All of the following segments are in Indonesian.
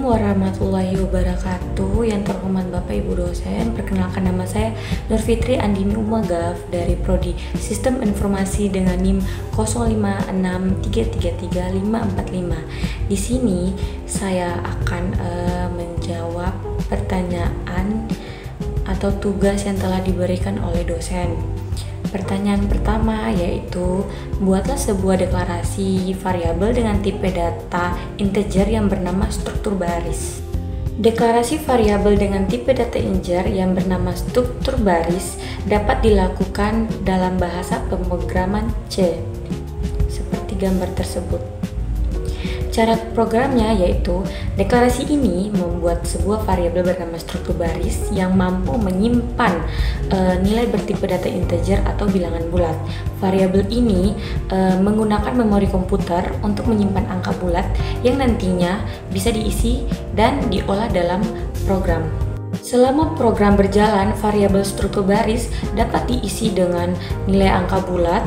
Assalamualaikum warahmatullahi wabarakatuh. Yang terhormat Bapak Ibu dosen, perkenalkan nama saya Nur Fitri Andini Umagaf dari Prodi Sistem Informasi dengan NIM 0563333545. Di sini saya akan menjawab pertanyaan atau tugas yang telah diberikan oleh dosen. Pertanyaan pertama yaitu, buatlah sebuah deklarasi variabel dengan tipe data integer yang bernama struktur baris. Deklarasi variabel dengan tipe data integer yang bernama struktur baris dapat dilakukan dalam bahasa pemrograman C, seperti gambar tersebut. Cara programnya yaitu, deklarasi ini membuat sebuah variabel bernama struktur baris yang mampu menyimpan nilai bertipe data integer atau bilangan bulat. Variabel ini menggunakan memori komputer untuk menyimpan angka bulat yang nantinya bisa diisi dan diolah dalam program. Selama program berjalan, variabel struktur baris dapat diisi dengan nilai angka bulat,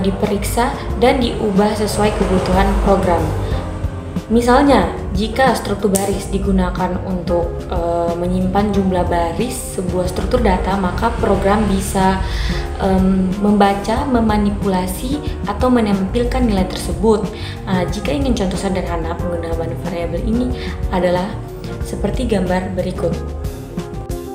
diperiksa dan diubah sesuai kebutuhan program. Misalnya, jika struktur baris digunakan untuk menyimpan jumlah baris sebuah struktur data, maka program bisa membaca, memanipulasi, atau menampilkan nilai tersebut. Nah, jika ingin contoh sederhana penggunaan variabel ini adalah seperti gambar berikut.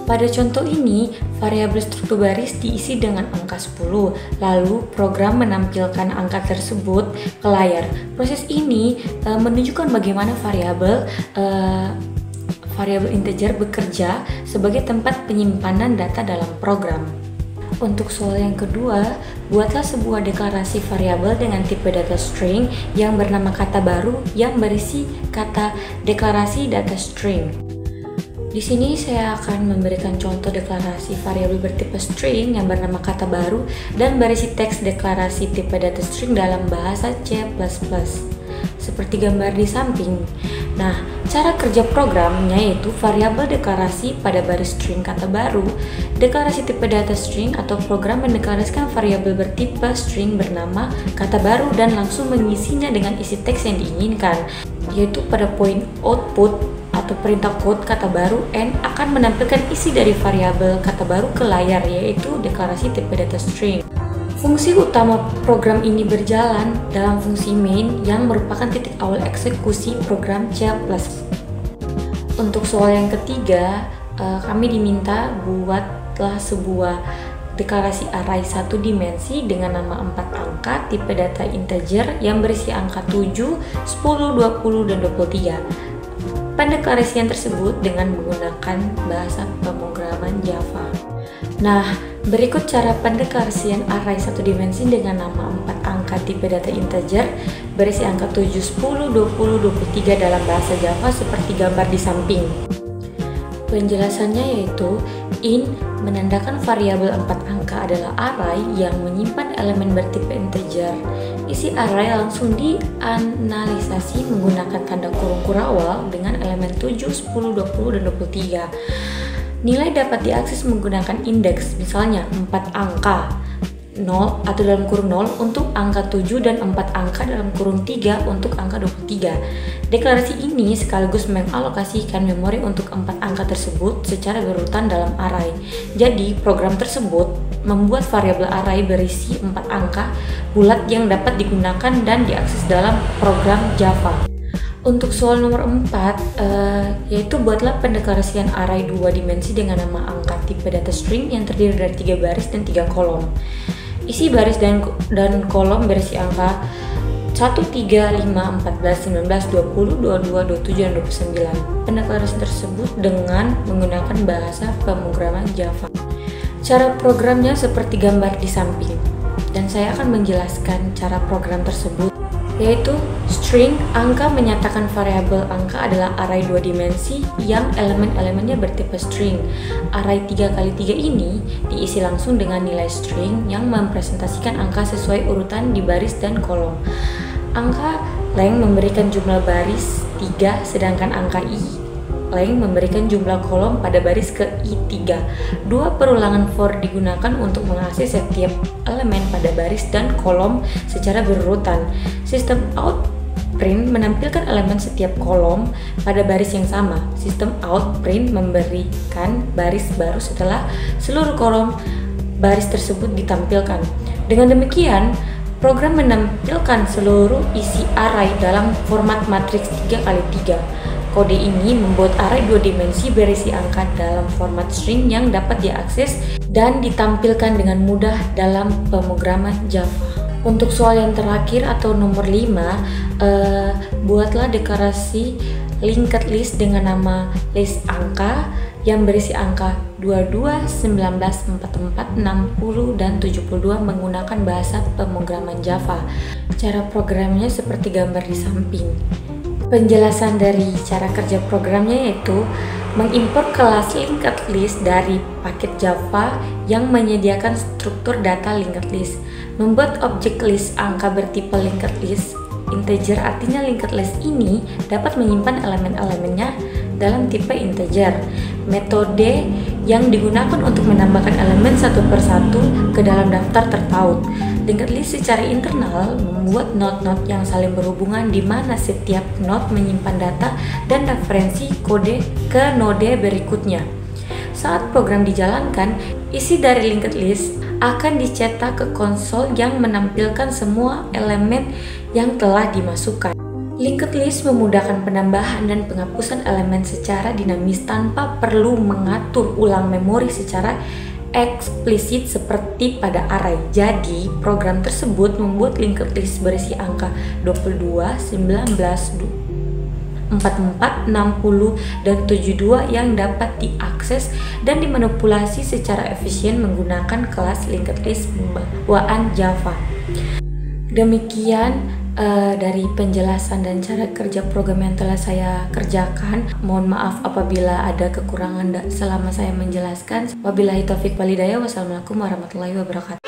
Pada contoh ini, variabel struktur baris diisi dengan angka 10, lalu program menampilkan angka tersebut ke layar. Proses ini menunjukkan bagaimana variabel integer bekerja sebagai tempat penyimpanan data dalam program. Untuk soal yang kedua, buatlah sebuah deklarasi variabel dengan tipe data string yang bernama kata baru yang berisi kata deklarasi data string. Di sini saya akan memberikan contoh deklarasi variabel bertipe string yang bernama kata baru dan berisi teks deklarasi tipe data string dalam bahasa C++, seperti gambar di samping. Nah, cara kerja programnya yaitu variabel deklarasi pada baris string kata baru, deklarasi tipe data string atau program mendeklarasikan variabel bertipe string bernama kata baru dan langsung mengisinya dengan isi teks yang diinginkan, yaitu pada poin output atau perintah code kata baru N akan menampilkan isi dari variabel kata baru ke layar, yaitu deklarasi tipe data string. Fungsi utama program ini berjalan dalam fungsi main yang merupakan titik awal eksekusi program C++. Untuk soal yang ketiga, kami diminta buatlah sebuah deklarasi array satu dimensi dengan nama 4 angka tipe data integer yang berisi angka 7, 10, 20, dan 23. Pendeklarasian tersebut dengan menggunakan bahasa pemrograman Java. Nah, berikut cara pendeklarasian array satu dimensi dengan nama 4 angka tipe data integer berisi angka 7, 10, 20, 23 dalam bahasa Java seperti gambar di samping. Penjelasannya yaitu, int menandakan variabel 4 angka adalah array yang menyimpan elemen bertipe integer. Isi array langsung dianalisasi menggunakan tanda kurung kurawal dengan elemen 7, 10, 20, dan 23. Nilai dapat diakses menggunakan indeks, misalnya 4 angka 0 atau dalam kurung 0 untuk angka 7 dan 4 angka dalam kurung 3 untuk angka 23. Deklarasi ini sekaligus mengalokasikan memori untuk 4 angka tersebut secara berurutan dalam array. Jadi, program tersebut membuat variabel array berisi 4 angka bulat yang dapat digunakan dan diakses dalam program Java. Untuk soal nomor 4, yaitu buatlah pendeklarasian array 2 dimensi dengan nama angka tipe data string yang terdiri dari 3 baris dan 3 kolom. Isi baris dan kolom berisi angka 1, 3, 5, 14, 19, 20, 22, 27, dan 29. Pendeklarasian tersebut dengan menggunakan bahasa pemrograman Java. Cara programnya seperti gambar di samping, dan saya akan menjelaskan cara program tersebut, yaitu string angka menyatakan variabel angka adalah array 2 dimensi yang elemen-elemennya bertipe string. Array 3x3 ini diisi langsung dengan nilai string yang mempresentasikan angka sesuai urutan di baris dan kolom. Angka length memberikan jumlah baris 3, sedangkan angka i length memberikan jumlah kolom pada baris ke i3. Dua perulangan for digunakan untuk mengakses setiap elemen pada baris dan kolom secara berurutan. Sistem out print menampilkan elemen setiap kolom pada baris yang sama. Sistem out print memberikan baris baru setelah seluruh kolom baris tersebut ditampilkan. Dengan demikian, program menampilkan seluruh isi array dalam format matriks 3x3. Kode ini membuat array 2 dimensi berisi angka dalam format string yang dapat diakses dan ditampilkan dengan mudah dalam pemrograman Java. Untuk soal yang terakhir atau nomor 5, buatlah deklarasi linked list dengan nama list angka yang berisi angka 22, 19, 44, 60, dan 72 menggunakan bahasa pemrograman Java. Cara programnya seperti gambar di samping. Penjelasan dari cara kerja programnya yaitu mengimport kelas linked list dari paket Java yang menyediakan struktur data linked list, membuat objek list angka bertipe linked list integer, artinya linked list ini dapat menyimpan elemen-elemennya dalam tipe integer. Metode yang digunakan untuk menambahkan elemen satu persatu ke dalam daftar terpaut. Linked list secara internal membuat node-node yang saling berhubungan di mana setiap node menyimpan data dan referensi kode ke node berikutnya. Saat program dijalankan, isi dari linked list akan dicetak ke konsol yang menampilkan semua elemen yang telah dimasukkan. Linked list memudahkan penambahan dan penghapusan elemen secara dinamis tanpa perlu mengatur ulang memori secara eksplisit seperti pada array. Jadi, program tersebut membuat linked list berisi angka 22, 19, 44, 60, dan 72 yang dapat diakses dan dimanipulasi secara efisien menggunakan kelas linked list bawaan Java. Demikian dari penjelasan dan cara kerja program yang telah saya kerjakan. Mohon maaf apabila ada kekurangan selama saya menjelaskan. Wabillahi taufiq walhidayah. Wassalamualaikum warahmatullahi wabarakatuh.